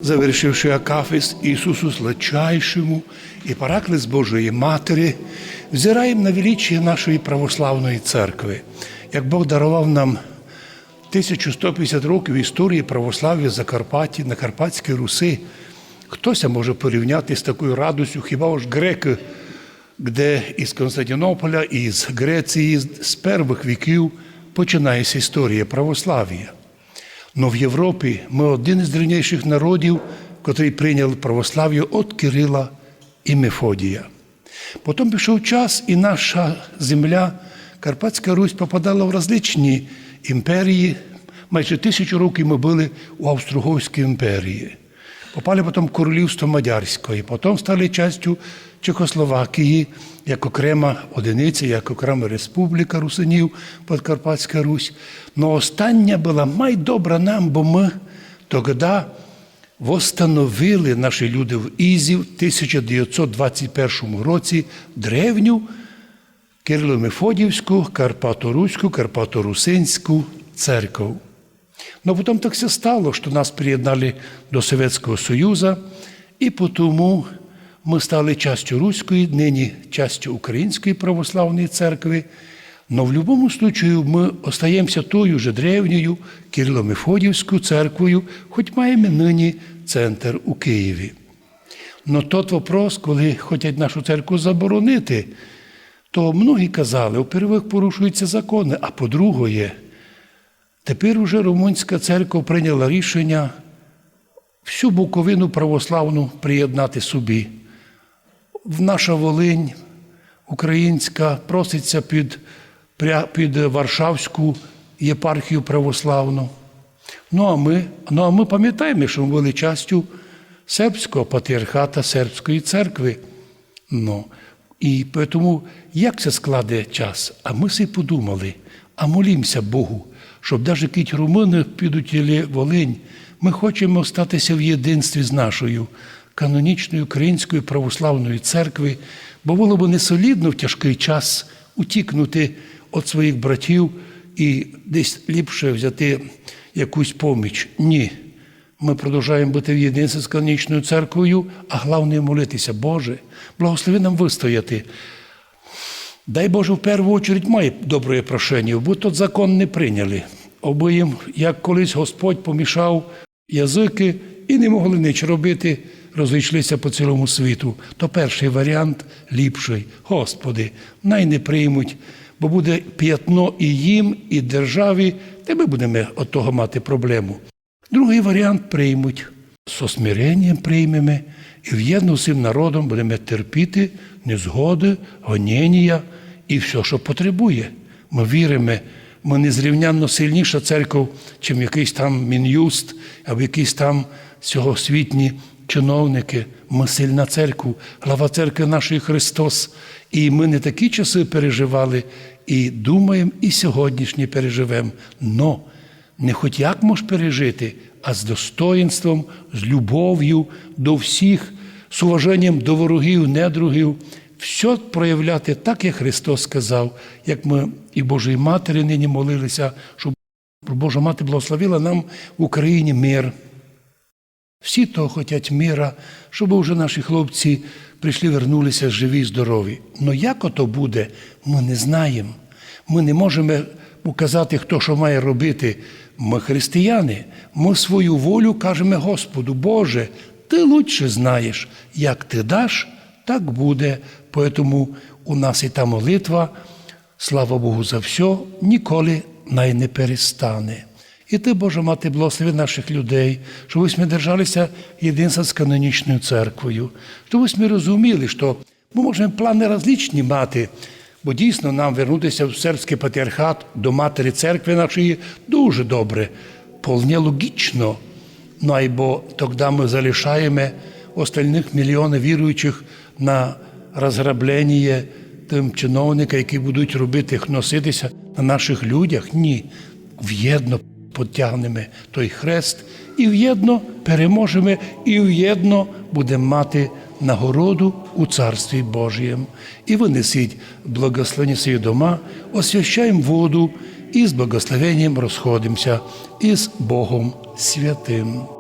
завершивши акафист Ісусу Сладчайшому і Параклис Божої Матері, взираємо на величие нашої православної церкви. Як Бог дарував нам 1150 років історії православ'я Закарпаття, на Карпатській Русі, хтось може порівняти з такою радостю, хіба ж греки, де із Константинополя, із Греції, з перших віків починається історія православ'я. Но в Європі ми один із древніших народів, котрий прийняв православ'я від Кирила і Мефодія. Потім пішов час, і наша земля, Карпатська Русь, попадала в различні імперії. Майже 1000 років ми були у Австро-Угорській імперії. Попали потім в Королівство Мадярське, потім стали частю Чехословакії, як окрема одиниця, як окрема республіка русинів, Подкарпатська Русь. Но остання була майдобра нам, бо ми тоді восстановили наші люди в Ізі в 1921 році древню Кирило-Мефодіївську, Карпато-Руську, Карпато-Русинську церкву. Но потім так все стало, що нас приєднали до Совєтського Союзу, і тому ми стали частю Руської, нині частю Української православної церкви. Но в будь-якому випадку ми остаємося тою же древньою Кирило-Мефодіївською церквою, хоч маємо нині центр у Києві. Но тот вопрос, коли хочуть нашу церкву заборонити, то многі казали, по-перше, порушуються закони, а по-друге, тепер уже Румунська церква прийняла рішення всю Буковину православну приєднати собі. Наша Волинь українська проситься під Варшавську єпархію православну. Ну а ми пам'ятаємо, що ми були частю сербського патріархата сербської церкви. І тому, як це складе час? А ми си подумали, а молімося Богу, щоб навіть якісь румуни підуть і Волинь, ми хочемо статися в єдинстві з нашою канонічною Українською православною церкви, бо було б несолідно в тяжкий час утікнути від своїх братів і десь ліпше взяти якусь поміч. Ні. Ми продовжуємо бути в єдинстві з канонічною церквою, а головне молитися. Боже, благослови нам вистояти. Дай Боже, в першу чергу моє добре прошення, бо тот закон не прийняли. Аби їм, як колись Господь помішав язики і не могли нічого робити, розійшлися по цілому світу. То перший варіант ліпший. Господи, най не приймуть, бо буде п'ятно і їм, і державі, та ми будемо від того мати проблему. Другий варіант приймуть. З смиренням приймемо і в'єдно з цим народом будемо терпіти незгоди, гоніння і все, що потребує. Ми віримо, ми незрівнянно сильніша церква, чим якийсь там Мін'юст, або якісь там сьогосвітні чиновники. Ми сильна церква, глава церкви нашої Христос. І ми не такі часи переживали, і думаємо, і сьогоднішні переживемо. Но не хоч як можеш пережити, а з достоїнством, з любов'ю до всіх, з уваженням до ворогів, недругів. Все проявляти так, як Христос сказав, як ми і Божій Матері нині молилися, щоб Божа Мати благословила нам в Україні мир. Всі того хочуть мира, щоб вже наші хлопці прийшли, вернулися живі, здорові. Но як ото буде, ми не знаємо. Ми не можемо указати, хто що має робити. Ми християни, ми свою волю кажемо Господу: Боже, Ти лучше знаєш, як Ти даш, так буде. Тому у нас і та молитва, слава Богу за все, ніколи най не перестане. І Ти, Божа Мати, благослови наших людей, щоб ми держалися єдинства з канонічною церквою. Щоб ми розуміли, що ми можемо плани різні мати, бо дійсно нам вернутися в сербський патріархат, до Матері церкви нашої дуже добре, вполне логічно. Ну, або тоді ми залишаємо остальних мільйонів віруючих на розграблення тим чиновникам, які будуть робити, носитися на наших людях. Ні, в'єдно потягнемо той хрест, і в'єдно переможемо, і в'єдно будемо мати нагороду у Царстві Божієм. І винесіть благословені свої дома, освящаємо воду і з благословенням розходимося із Богом Святим.